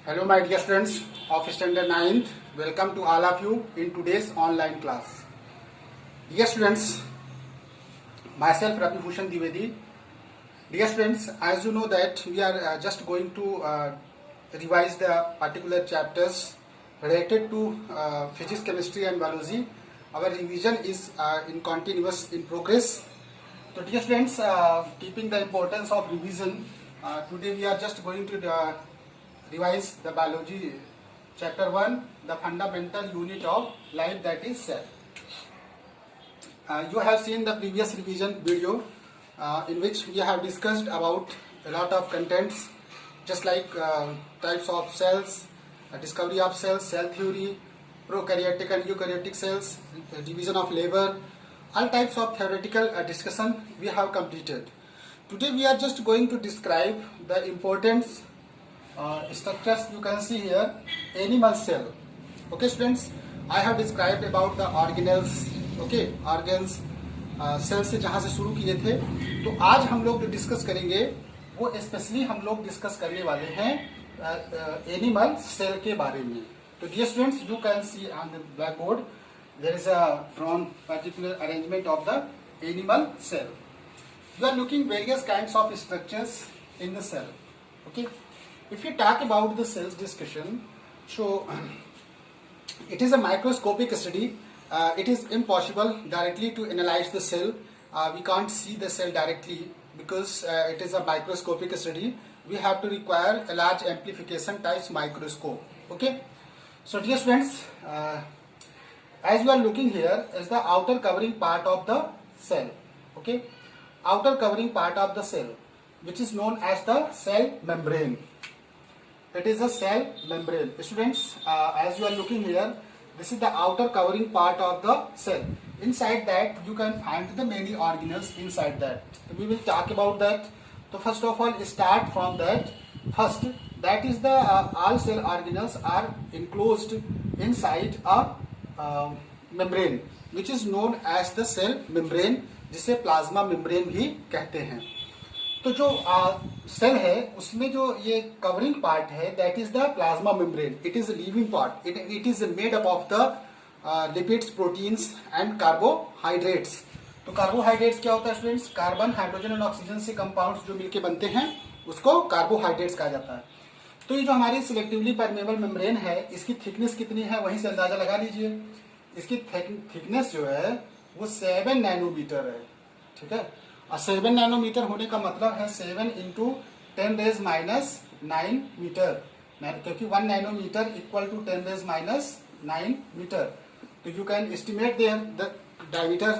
Hello my dear students of standard 9th. Welcome to all of you in today's online class. Dear students, myself Ravi Bhushan Dwivedi. Dear students, as you know that we are just going to revise the particular chapters related to physics, chemistry and biology. Our revision is in progress. So dear students, keeping the importance of revision, today we are just going to revise the biology chapter 1, the fundamental unit of life, that is cell. You have seen the previous revision video in which we have discussed about a lot of contents, just like types of cells, discovery of cells, cell theory, prokaryotic and eukaryotic cells, division of labor, all types of theoretical discussion we have completed. Today we are just going to describe the importance structures. You can see here animal cell. Okay students, I have described about the organelles, okay, organs, cell से जहाँ से शुरू किए थे. तो आज हम लोग जो डिस्कस करेंगे वो स्पेशली हम लोग डिस्कस करने वाले हैं एनिमल सेल के बारे में. तो dear students, you can see on the black board there is a from particular arrangement of the animal cell. You are looking various kinds of structures in the cell. Okay, if you talk about the cells discussion, so it is a microscopic study. It is impossible directly to analyze the cell. We can't see the cell directly because it is a microscopic study. We have to require a large amplification types microscope. Okay, so dear students, as you are looking here is the outer covering part of the cell. Okay, outer covering part of the cell, which is known as the cell membrane. It is a cell membrane. Students, as you are looking here, this is the outer covering part of the cell. Inside that you can find the many organelles inside that. We will talk about that. So first of all, start from that. First, that is the all cell organelles are enclosed inside a membrane, which is known as the cell membrane, जिसे plasma membrane भी कहते हैं. तो जो cell है उसमें जो ये कवरिंग पार्ट है that is the plasma membrane. It is living part. It is made up of the lipids, proteins and carbohydrates. तो कार्बोहाइड्रेट्स क्या होता है students? Carbon, hydrogen and oxygen से कंपाउंड्स जो मिलके बनते हैं उसको कार्बोहाइड्रेट्स कहा जाता है. तो ये जो हमारी सिलेक्टिवली परमेबल मेम्ब्रेन है इसकी थिकनेस कितनी है वहीं से अंदाजा लगा लीजिए. इसकी थिकनेस जो है वो 7 नैनोमीटर है. ठीक है, और 7 नैनोमीटर होने का मतलब है 7 इंटू 10⁻⁹ मीटर, क्योंकि 1 नैनोमीटर इक्वल टू 10⁻⁹ मीटर. तो you can estimate there the diameter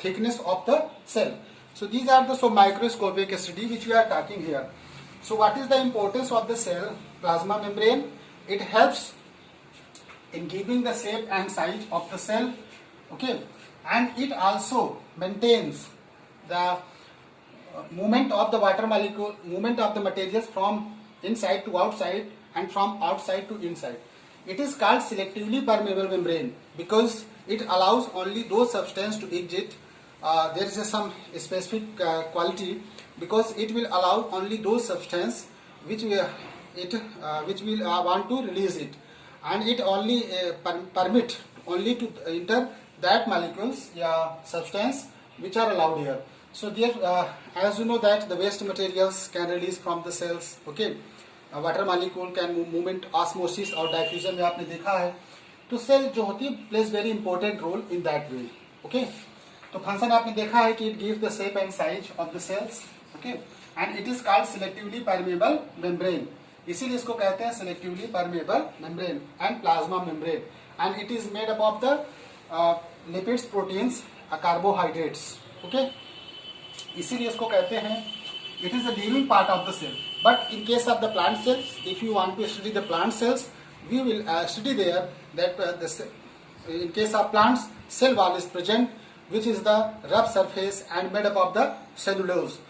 thickness of the cell. So these are the microscopic study which we are talking here. So what is the importance of the cell plasma membrane? It helps in giving the shape and size of the cell. Okay, and it also maintains the movement of the water molecule, movement of the materials from inside to outside and from outside to inside. It is called selectively permeable membrane because it allows only those substances to exit. There is some specific quality because it will allow only those substances which will want to release it, and it only permit only to enter that molecules substance which are allowed here. So there, as you know that the waste materials can release from the cells. Okay, water molecule can movement, osmosis और diffusion में आपने देखा है. तो cell जो होती है plays very important role in that way. Okay, तो फंक्शन आपने देखा है कि it gives the shape and size of the cells. Okay, and it is called selectively permeable membrane. इसीलिए इसको कहते हैं selectively permeable membrane and plasma membrane, and it is made up of the lipids, proteins, carbohydrates. Okay, इसीलिए इसको कहते हैं it is a living part of the cell. But in case of the plant cells, if you want to study the plant cells, we will study there that in case of plants, cell wall is present, which is the rough surface and made up of the cellulose.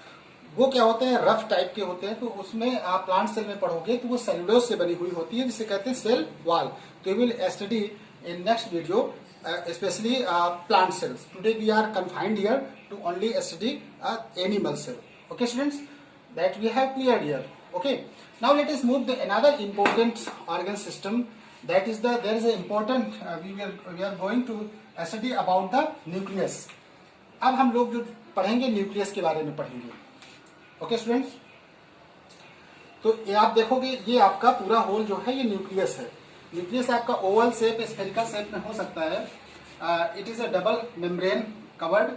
वो क्या होते हैं? Rough type के होते हैं. तो उसमें आप प्लांट सेल में पढ़ोगे तो वो सेलुलोज से बनी हुई होती है जिसे कहते हैं सेल वॉल. तो we will study in next video specially plant cells. Today we are confined here to only study animal cell. Okay students, that we have cleared here. Okay, now let us move to another important organ system, that is there is an important we are going to study about the nucleus. अब हम लोग जो पढ़ेंगे nucleus के बारे में पढ़ेंगे. Okay students, तो ये आप देखोगे ये आपका पूरा होल जो है ये न्यूक्लियस है. न्यूक्लियस आपका ओवल शेप, स्फेरिकल शेप में हो सकता है. It is a double membrane covered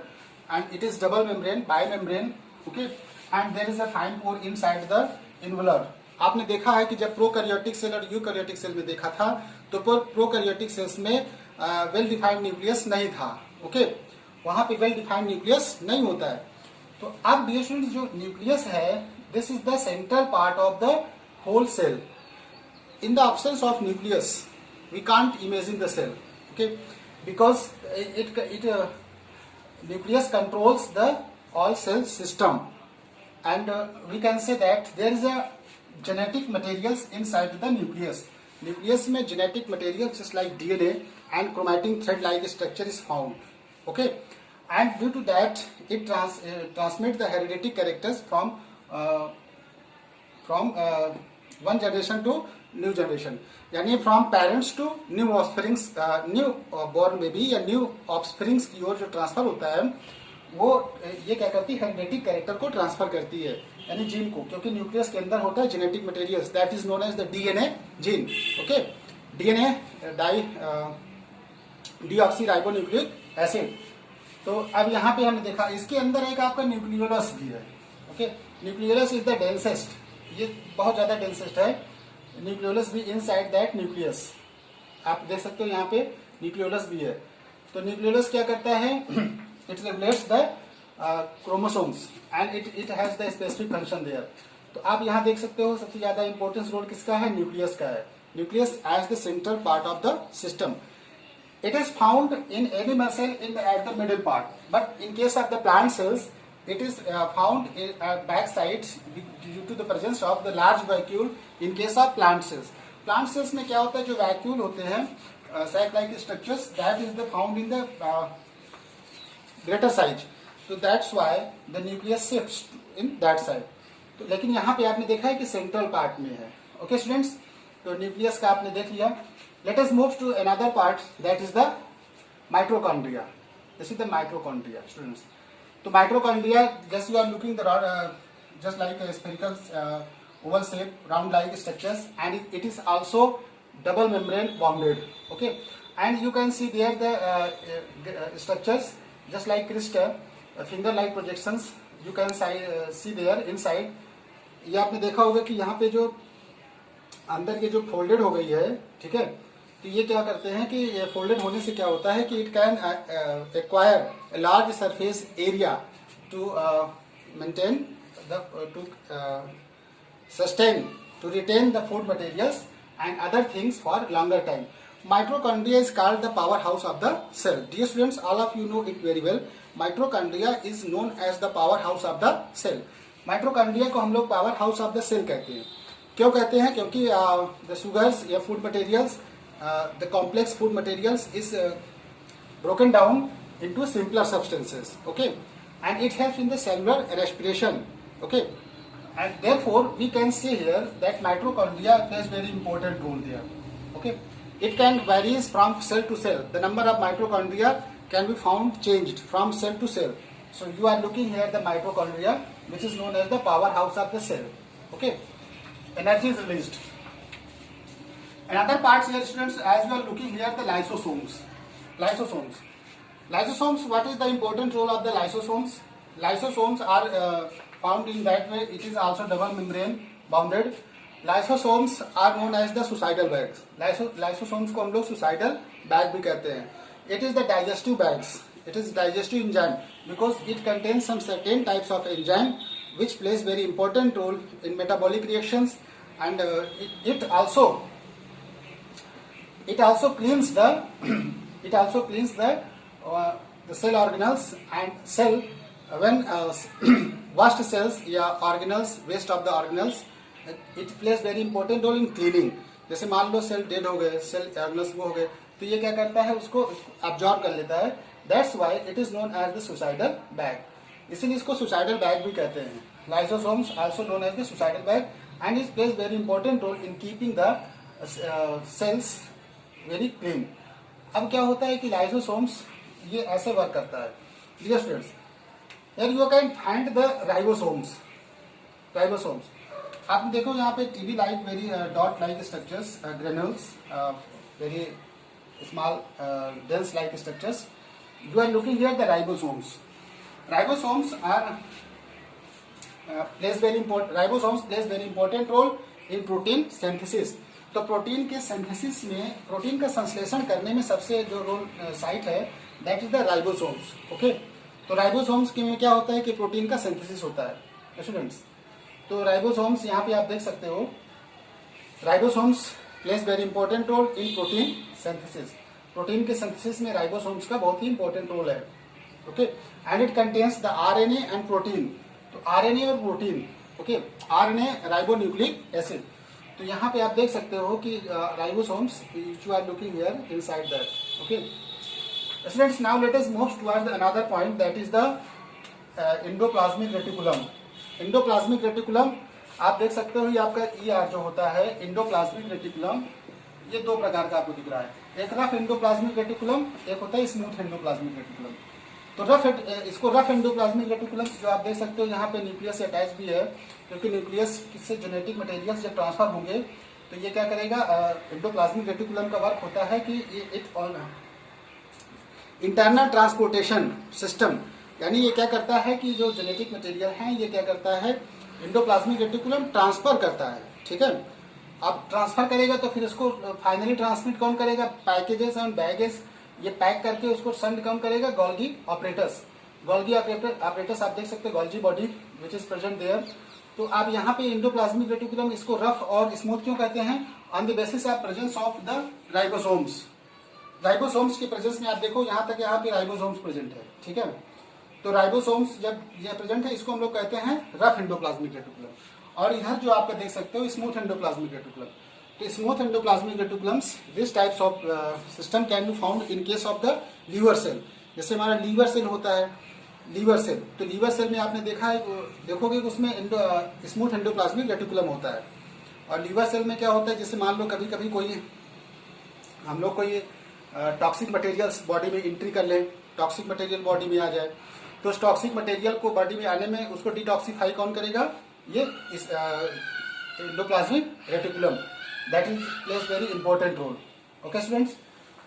and it is double membrane by membrane. Okay, and there is a fine pore inside the इन्वलर. आपने देखा है कि जब प्रोकैरियोटिक सेल और यूकैरियोटिक सेल में देखा था तो प्रोकैरियोटिक सेल्स में वेल डिफाइंड न्यूक्लियस नहीं था. ओके, वहां पे वेल डिफाइंड न्यूक्लियस नहीं होता है. तो अब डियर स्टूडेंट्स, जो न्यूक्लियस है this is the central part of the whole cell. In the absence of nucleus we can't imagine the cell. Okay, because nucleus controls the all cell system, and we can say that there is a genetic materials inside the nucleus. Nucleus में genetic material just like DNA and chromatin thread like structure is found. Okay, and due to that it transmit the hereditary characters from one generation to new generation, यानी from parents to new offsprings, new born baby या new offsprings की ओर जो transfer होता है वो ये क्या करती है, हेरिडिटी कैरेक्टर को ट्रांसफर करती है, यानी जीन को, क्योंकि न्यूक्लियस के अंदर होता है genetic materials that is known as the DNA gene. Okay, DNA deoxyribonucleic acid. तो अब यहाँ पे हमने देखा इसके अंदर एक आपका न्यूक्लियोलस भी है. Okay, nucleolus is the densest, ये बहुत ज्यादा डेंसेस्ट है. न्यूक्लियोलस भी इनसाइड दैट न्यूक्लियस, आप देख सकते हो यहाँ पे न्यूक्लियोलस भी है. तो न्यूक्लियोलस क्या करता है, it regulates the chromosomes and it has the specific function there. तो आप यहाँ देख सकते हो सबसे ज्यादा इंपॉर्टेंस रोल किसका है, न्यूक्लियस का है. Nucleus as the central part of the system. It is found in animal cell at the middle part, but in case of the plant cells, it is found in back side due to the presence of the large vacuole. In case of plant cells, plant cells में क्या होता है, जो vacuole होते हैं sac-like structures, that is the found in the greater size. So that's why the nucleus shifts in that side. तो लेकिन यहाँ पे आपने देखा है कि central part में है. Okay students, तो nucleus का आपने देख लिया. Let us move to another part, that is the mitochondria. This is the mitochondria, students. So mitochondria, just you are looking the just like a spherical oval shape, round-like structures, and it is also double membrane bonded. Okay, and you can see there the structures just like crystal, finger-like projections. You can see there inside. ये आपने देखा होगा कि यहाँ पे जो अंदर के जो फोल्डेड हो गई है, ठीक है. तो ये क्या करते हैं कि ये फोल्डेड होने से क्या होता है कि it can acquire large surface area to maintain the to sustain to retain the food materials and other things for longer time. Mitochondria is called the powerhouse of the cell. Dear students, all of you know it very well. Mitochondria is known as the powerhouse of the cell. Mitochondria को हम लोग power house of the cell कहते हैं. क्यों कहते हैं, क्योंकि the sugars या food materials, the complex food materials is broken down into simpler substances. Okay, and it helps in the cellular respiration. Okay, and therefore we can say here that mitochondria plays very important role there. Okay, it can varies from cell to cell. The number of mitochondria can be found changed from cell to cell. So you are looking here the mitochondria, which is known as the powerhouse of the cell. Okay, energy is released. Another part here, students, as you are looking here, the lysosomes. Lysosomes, what is the important role of the lysosomes? Lysosomes are found in that way. It is also double membrane bounded. Lysosomes are known as the suicidal bags. Lysosomes को हम लोग suicidal bag भी कहते हैं. It is the digestive bags. It is digestive enzyme because it contains some certain types of enzyme which plays very important role in metabolic reactions, and it also cleans the cell organelles and cell when washed cells या organelles, waste of the organelles, it plays very important role in cleaning. जैसे मान लो cell dead हो गए, cell organelles वो हो गए, तो ये क्या करता है, उसको absorb कर लेता है. That's why it is known as the suicidal bag. इसीलिए इसको suicidal bag भी कहते हैं. Lysosomes also known as the suicidal bag, and it plays very important role in keeping the cells very clean. अब क्या होता है कि लाइसोसोम्स ये ऐसे वर्क करता है. Dear students, here you can find the ribosomes. आप देखो यहाँ पे TV like very dot like structures, granules, very small dense like structures. You are looking here the ribosomes. Ribosomes plays very important role in protein synthesis. तो protein के synthesis में, protein का संश्लेषण करने में सबसे जो रोल साइट है that is the ribosomes. Okay, तो राइबोसोम्स के में क्या होता है कि प्रोटीन का सिंथेसिस होता है स्टूडेंट्स. तो राइबोसोम्स यहाँ पे आप देख सकते हो, ribosomes plays very important role in protein synthesis. Protein के सिंथेसिस में राइबोसोम्स का बहुत ही इंपॉर्टेंट रोल है. Okay, and it contains the RNA and protein. तो आरएनए और protein, okay, RNA ribonucleic acid. तो यहाँ पे आप देख सकते हो कि ribosomes you are looking here inside that. Okay students, now let us move toward another point that is the endoplasmic reticulum. Endoplasmic reticulum आप देख सकते हो, ये आपका ईआर जो होता है एंडोप्लाज्मिक रेटिकुलम, ये दो प्रकार का आपको दिख रहा है. एक रफ एंडोप्लाज्मिक रेटिकुलम, एक होता है स्मूथ एंडोप्लाज्मिक रेटिकुलम. तो इसको रफ एंडोप्लाज्मिक रेटिकुलम जो आप देख सकते हो, यहाँ पे न्यूक्लियस अटैच भी है, क्योंकि न्यूक्लियस से जेनेटिक मटेरियल्स जब ट्रांसफर होंगे तो ये क्या करेगा, एंडोप्लाज्मिक रेटिकुलम का वर्क होता है कि इट इंटरनल ट्रांसपोर्टेशन सिस्टम, यानी ये क्या करता है कि जो जेनेटिक मटेरियल है ये क्या करता है, एंडोप्लाज्मिक रेटिकुलम ट्रांसफर करता है. ठीक है, अब ट्रांसफर करेगा तो फिर इसको फाइनली ट्रांसमिट कौन करेगा, पैकेजेस एंड बैगेज, ये पैक करके उसको सेंड कौन करेगा, गोल्गी ऑपरेटर्स. गोल्गी ऑपरेटर्स आप देख सकते हैं, Golgi body which is present there. तो आप यहाँ पे एंडोप्लाज्मिक रेटिकुलम इसको रफ और स्मूथ क्यों कहते हैं, on the basis of presence of the ribosomes. Ribosomes की प्रेजेंस में आप देखो यहाँ तक यहाँ पे राइबोसोम्स प्रेजेंट है. ठीक है, तो राइबोसोम्स जब ये प्रेजेंट है इसको हम लोग कहते हैं रफ एंडोप्लाज्मिक रेटिकुलम. और इधर जो आप देख सकते हो स्मूथ एंडोप्लाज्मिक रेटिकुलम. तो smooth endoplasmic reticulums this types of system can be found in case of the liver cell. जैसे हमारा लीवर सेल होता है, लीवर सेल, तो लीवर सेल में आपने देखा है, देखोगे कि उसमें स्मूथ एंडोप्लाज्मिक रेटिकुलम होता है. और लीवर सेल में क्या होता है, जैसे मान लो कभी कभी कोई हम लोग कोई टॉक्सिक मटेरियल्स बॉडी में एंट्री कर ले, टॉक्सिक मटेरियल बॉडी में आ जाए, तो उस टॉक्सिक मटेरियल को बॉडी में आने में उसको डिटॉक्सिफाई कौन करेगा, ये इस endoplasmic reticulum, that is plays very important role. Okay students,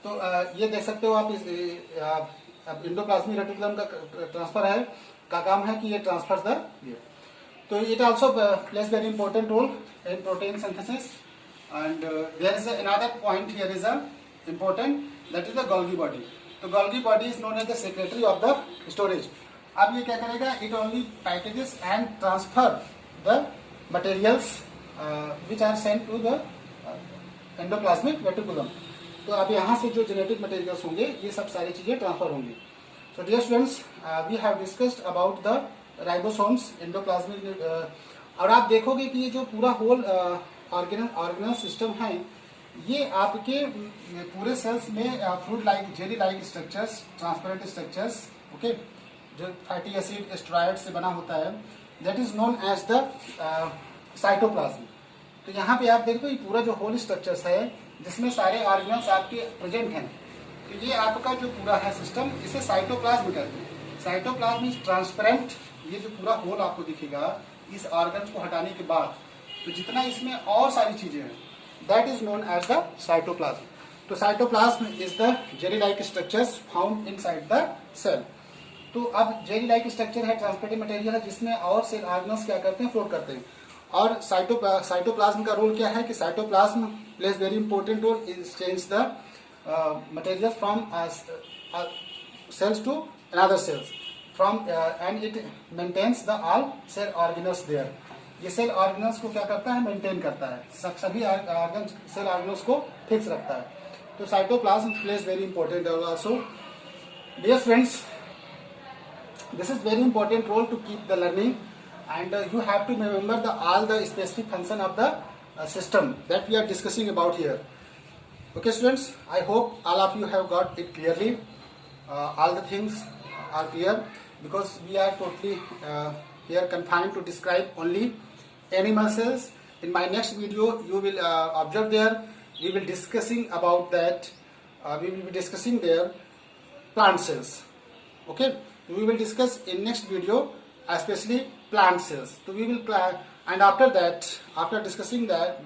तो ये देख सकते हो आप, इस एंडोप्लाज्मिक रेटिकुलम का ट्रांसफर है का काम है कि ये ट्रांसफर द, तो it also plays very important role in protein synthesis. And there is another point here is important, that is the Golgi body. तो Golgi body is known as the secretary of the storage. अब ये क्या करेगा, it only packages and transfer the materials which are sent to the endoplasmic reticulum. तो अब यहाँ से जो जेनेटिक मटेरियल्स होंगे ये सब सारी चीजें ट्रांसफर होंगी. So dear students, we have discussed about the ribosomes, endoplasmic, और आप देखोगे कि ये जो पूरा होल ऑर्गेनल सिस्टम है, ये आपके पूरे सेल्स में fluid like, jelly like structures, transparent structures, okay, जो फैटी एसिड स्टेरॉइड से बना होता है, that is known as the cytoplasm. तो यहाँ पे आप देखो ये पूरा जो होल स्ट्रक्चर्स है जिसमें सारे ऑर्गेनल्स आपके प्रेजेंट हैं, तो ये आपका जो पूरा है सिस्टम, इसे साइटोप्लाज्म कहते हैं. Cytoplasm is transparent. ये जो पूरा होल आपको दिखेगा इस ऑर्गन को हटाने के बाद, तो जितना इसमें और सारी चीजें हैं, that is known as the cytoplasm. तो cytoplasm is the jelly-like structures found inside the cell. तो अब jelly-like structure है, ट्रांसपेरेंट मटेरियल है, जिसमें और सेल ऑर्गेनल्स क्या करते हैं, फ्लोट करते हैं. और साइटोप्लाज्म का रोल क्या है कि cytoplasm plays very important role in change the material from cells to another cells from and it maintains the all cell organelles there. ये सेल ऑर्गेनल्स को क्या करता है, मेंटेन करता है, सभी ऑर्गन सेल ऑर्गेनल्स को फिक्स रखता है. तो cytoplasm plays very important role also. Dear friends, this is very important role to keep the learning and you have to remember all the specific function of the system that we are discussing about here. Okay students, I hope all of you have got it clearly. All the things are clear, because we are totally here confined to describe only animal cells, in my next video you will observe there, we will discussing about that, we will be discussing there plant cells. Okay, we will discuss in next video especially plant cells. So we will and after that, after discussing that,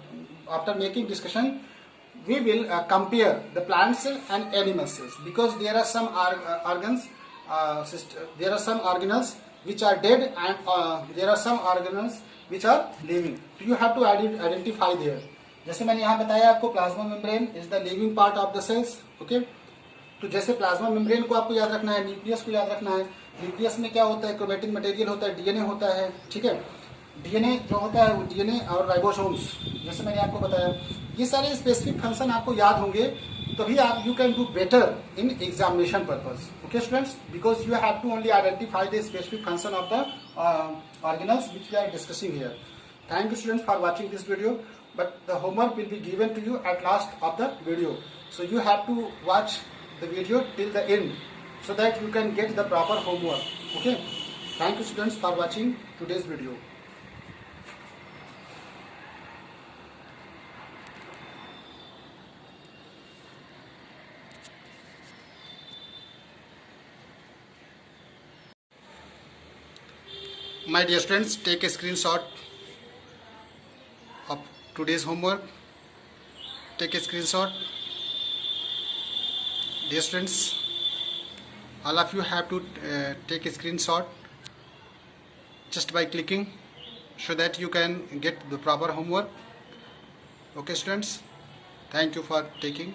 after making discussion, we will compare the plant cell and animal cells, because there are some organs, there are some organelles which are dead, and there are some organelles which are living. So you have to identify there. जैसे मैंने यहाँ बताया आपको, plasma membrane is the living part of the cells. Okay, तो जैसे plasma membrane को आपको याद रखना है, न्यूक्लियस को याद रखना है. न्यूक्लियस में क्या होता है? क्रोमेटिक मटेरियल होता है, डीएनए होता है. ठीक है, डीएनए जो होता है वो डीएनए और राइबोसोम्स, जैसे मैंने आपको बताया, ये सारे स्पेसिफिक फंक्शन आपको याद होंगे, तभी आप you can do better in examination purpose. Okay students, because you have to only identify the specific function of the organelles which we are discussing here. Thank you students for watching this video, but the homework will be given to you at last of the video. So you have to watch the video till the end so that you can get the proper homework. Okay. Thank you students for watching today's video. My dear students, take a screenshot of today's homework. Take a screenshot. Dear students, all of you have to take a screenshot just by clicking, so that you can get the proper homework. Okay students, thank you for taking.